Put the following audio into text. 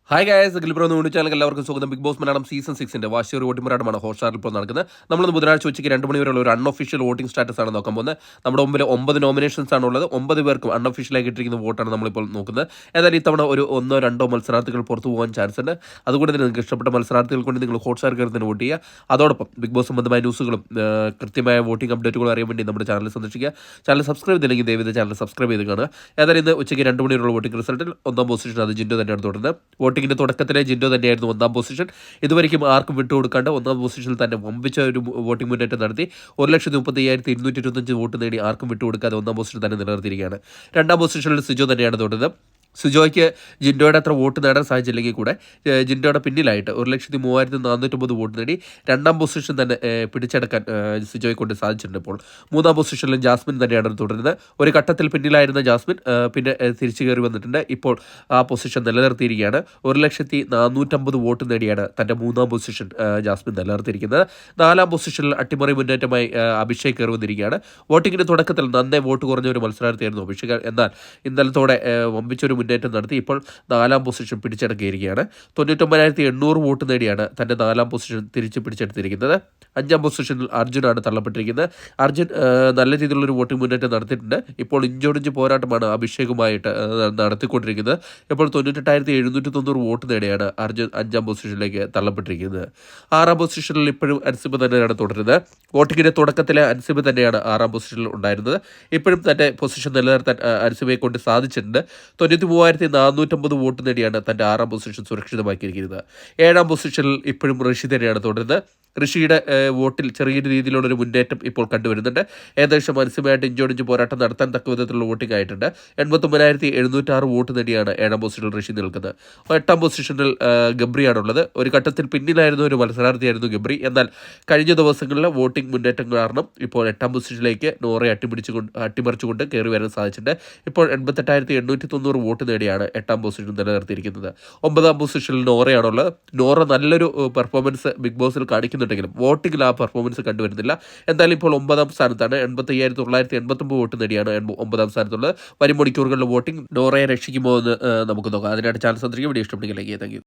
Hi guys, Gilbro എന്ന് channel എല്ലാവർക്കും സ്വാഗതം. ബിഗ് ബോസ് മലയാളം സീസൺ 6 വാശിയൊരു വോട്ടിംഗ് പോരാട്ടമാണ് ഹോട്ട്സ്റ്റാറിൽ ഇപ്പോൾ നടക്കുന്നത്. നമ്മൾ ബുധനാഴ്ച ഉച്ചയ്ക്ക് 2 മണി വരെയുള്ള ഒരു അൺഒഫീഷ്യൽ വോട്ടിംഗ് സ്റ്റാറ്റസ് ആണ് നോക്കാൻ പോകുന്നത്. നമ്മുടെ മുമ്പിൽ 9 നോമിനേഷൻസ് ആണുള്ളത്. 9 പേർക്കും അൺഒഫീഷ്യലായി കിട്ടിയിരിക്കുന്ന വോട്ടാണ് നമ്മളിപ്പോൾ നോക്കുന്നത്. ഏതായാലും ഇത്തവണ ഒരു 1-2 മത്സരാർത്ഥികൾ പുറത്തു പോകാൻ ചാൻസ് ഉണ്ട്. അതുകൊണ്ട് തന്നെ നിങ്ങൾക്ക് ഇഷ്ടപ്പെട്ട മത്സരാർത്ഥികൾ കൊണ്ട് നിങ്ങൾ ഹോട്ട്സ്റ്റാർ കയറുന്നതിന് വോട്ട് ചെയ്യുക. അതോടൊപ്പം ബിഗ് ബോസ് സംബന്ധമായ ന്യൂസുകളും കൃത്യമായ വോട്ടിംഗ് അപ്ഡേറ്റുകളും അറിയാൻ വേണ്ടി നമ്മുടെ ചാനൽ സന്ദർശിക്കുക. ചാനൽ സബ്സ്ക്രൈബ് ചെയ്തില്ലെങ്കിൽ ദയവായി ചാനൽ സബ്സ്ക്രൈബ് ചെയ്ത് കാണുക. ഏതായാലും ഇന്ന് ഉച്ചയ്ക്ക് 2 മണി വരെയുള്ള വോട്ടിംഗ് റിസൾട്ടിൽ 1-ാം പൊസിഷൻ അത് ജിൻഡോ തന്നെയാണ് തുടരുന്നത്. വോട്ടിങ്ങിൻ്റെ തുടക്കത്തിലെ ജിൻഡോ തന്നെയായിരുന്നു 1-ാം പൊസിഷൻ. ഇതുവരെയും ആർക്കും വിട്ടുകൊടുക്കാണ്ട് 1-ാം പൊസിഷനിൽ തന്നെ വമ്പിച്ച ഒരു വോട്ടിംഗ് മുന്നേറ്റം നടത്തി 1,35,225 വോട്ട് നേടി ആർക്കും വിട്ടുകൊടുക്കാതെ 1-ാം പൊസിഷൻ തന്നെ നിലനിർത്തിയിരിക്കുകയാണ്. 2-ാം പൊസിഷനിൽ സിജോ തന്നെയാണ് തുടരുന്നത്. സിജോയ്ക്ക് ജിൻഡോയുടെ അത്ര വോട്ട് നേടാൻ സാധിച്ചില്ലെങ്കിൽ കൂടെ ജിൻഡോയുടെ പിന്നിലായിട്ട് 1,03,450 വോട്ട് നേടി 2-ാം പൊസിഷൻ തന്നെ പിടിച്ചെടുക്കാൻ സിജോയെ കൊണ്ട് സാധിച്ചിട്ടുണ്ട്. ഇപ്പോൾ 3-ാം പൊസിഷനിലും ജാസ്മിൻ തന്നെയാണ് തുടരുന്നത്. ഒരു ഘട്ടത്തിൽ പിന്നിലായിരുന്ന ജാസ്മിൻ പിന്നെ തിരിച്ചു കയറി വന്നിട്ടുണ്ട്. ഇപ്പോൾ ആ പൊസിഷൻ നിലനിർത്തിയിരിക്കുകയാണ്. 1,04,50 വോട്ട് നേടിയാണ് തൻ്റെ 3-ാം പൊസിഷൻ ജാസ്മിൻ നിലനിർത്തിയിരിക്കുന്നത്. 4-ാം പൊസിഷനിൽ അട്ടിമറി മുന്നേറ്റമായി അഭിഷേക് കയറി വന്നിരിക്കുകയാണ്. വോട്ടിങ്ങിൻ്റെ തുടക്കത്തിൽ നന്നേ വോട്ട് കുറഞ്ഞ ഒരു മത്സരാർത്ഥിയായിരുന്നു അഭിഷേക്. എന്നാൽ ഇന്നലത്തോടെ വമ്പിച്ചൊരു മുന്നേറ്റം നടത്തി ഇപ്പോൾ 4-ാം പൊസിഷൻ പിടിച്ചെടുക്കിയിരിക്കുകയാണ്. 99,800 വോട്ട് നേടിയാണ് തൻ്റെ 4-ാം പൊസിഷൻ തിരിച്ച് പിടിച്ചെടുത്തിരിക്കുന്നത്. 5-ാം പൊസിഷനിൽ അർജുനാണ് തള്ളപ്പെട്ടിരിക്കുന്നത്. അർജുൻ നല്ല രീതിയിലുള്ളൊരു വോട്ടിംഗ് മുന്നേറ്റം നടത്തിയിട്ടുണ്ട്. ഇപ്പോൾ ഇഞ്ചോടിഞ്ച് പോരാട്ടമാണ് അഭിഷേകുമായിട്ട് നടത്തിക്കൊണ്ടിരിക്കുന്നത്. ഇപ്പോൾ 98,790 വോട്ട് നേടിയാണ് അർജുൻ 5-ാം പൊസിഷനിലേക്ക് തള്ളപ്പെട്ടിരിക്കുന്നത്. 6-ാം പൊസിഷനിൽ ഇപ്പോഴും അൻസിബ് തന്നെയാണ് തുടരുന്നത്. വോട്ടിങ്ങിൻ്റെ തുടക്കത്തിലെ അൻസിബ് തന്നെയാണ് 6-ാം പൊസിഷനിൽ ഉണ്ടായിരുന്നത്. ഇപ്പോഴും തൻ്റെ പൊസിഷൻ നിലനിർത്താൻ അൻസിബയെ കൊണ്ട് സാധിച്ചിട്ടുണ്ട്. 93,450 വോട്ട് നേടിയാണ് തൻ്റെ 6-ാം പൊസിഷൻ സുരക്ഷിതമാക്കിയിരിക്കുന്നത്. 7-ാം പൊസിഷനിൽ ഇപ്പോഴും ഋഷി തന്നെയാണ് തുടരുന്നത്. ഋഷിയുടെ വോട്ടിൽ ചെറിയ രീതിയിലുള്ളൊരു മുന്നേറ്റം ഇപ്പോൾ കണ്ടുവരുന്നുണ്ട്. ഏകദേശം മനസ്സുമായിട്ട് ഇഞ്ചോടിഞ്ച് പോരാട്ടം നടത്താൻ തക്ക വിധത്തിലുള്ള വോട്ടിംഗ് ആയിട്ടുണ്ട്. 89,706 വോട്ട് നേടിയാണ് 7-ാം പൊസിഷനിൽ ഋഷി നിൽക്കുന്നത്. 8-ാം പൊസിഷനിൽ ഗബ്രിയാണുള്ളത്. ഒരു ഘട്ടത്തിൽ പിന്നിലായിരുന്ന ഒരു മത്സരാർത്ഥിയായിരുന്നു ഗബ്രി. എന്നാൽ കഴിഞ്ഞ ദിവസങ്ങളിലെ വോട്ടിംഗ് മുന്നേറ്റം കാരണം ഇപ്പോൾ 8-ാം പൊസിഷനിലേക്ക് നോറയെ അട്ടിമറിച്ചുകൊണ്ട് കയറി വരാൻ സാധിച്ചിട്ടുണ്ട്. ഇപ്പോൾ 88,890 വോട്ട് നേടിയാണ് 8-ാം പൊസിഷൻ നിലനിർത്തിയിരിക്കുന്നത്. 9-ാം പൊസിഷനിൽ നോറയാണുള്ളത്. നോറ നല്ലൊരു പെർഫോമൻസ് ബിഗ് ബോസിൽ കാണിക്കുന്നുണ്ടെങ്കിലും വോട്ടിങ്ങിൽ ആ പെർഫോമൻസ് കണ്ടുവരുന്നില്ല. എന്തായാലും ഇപ്പോൾ 9-ാം സ്ഥാനത്താണ്. 85,989 വോട്ട് നേടിയാണ് 9-ാം സ്ഥാനത്തുള്ളത്. വരും മണിക്കൂറുകളിലെ വോട്ടിംഗ് നോറയെ രക്ഷിക്കുമോ എന്ന് നമുക്ക് നോക്കാം. അതിനായിട്ട് ചാനൽ സന്ദർശിക്കും. വീഡിയോ ഇഷ്ടപ്പെടുകയും ലൈക്ക് ചെയ്യുക. Thank you.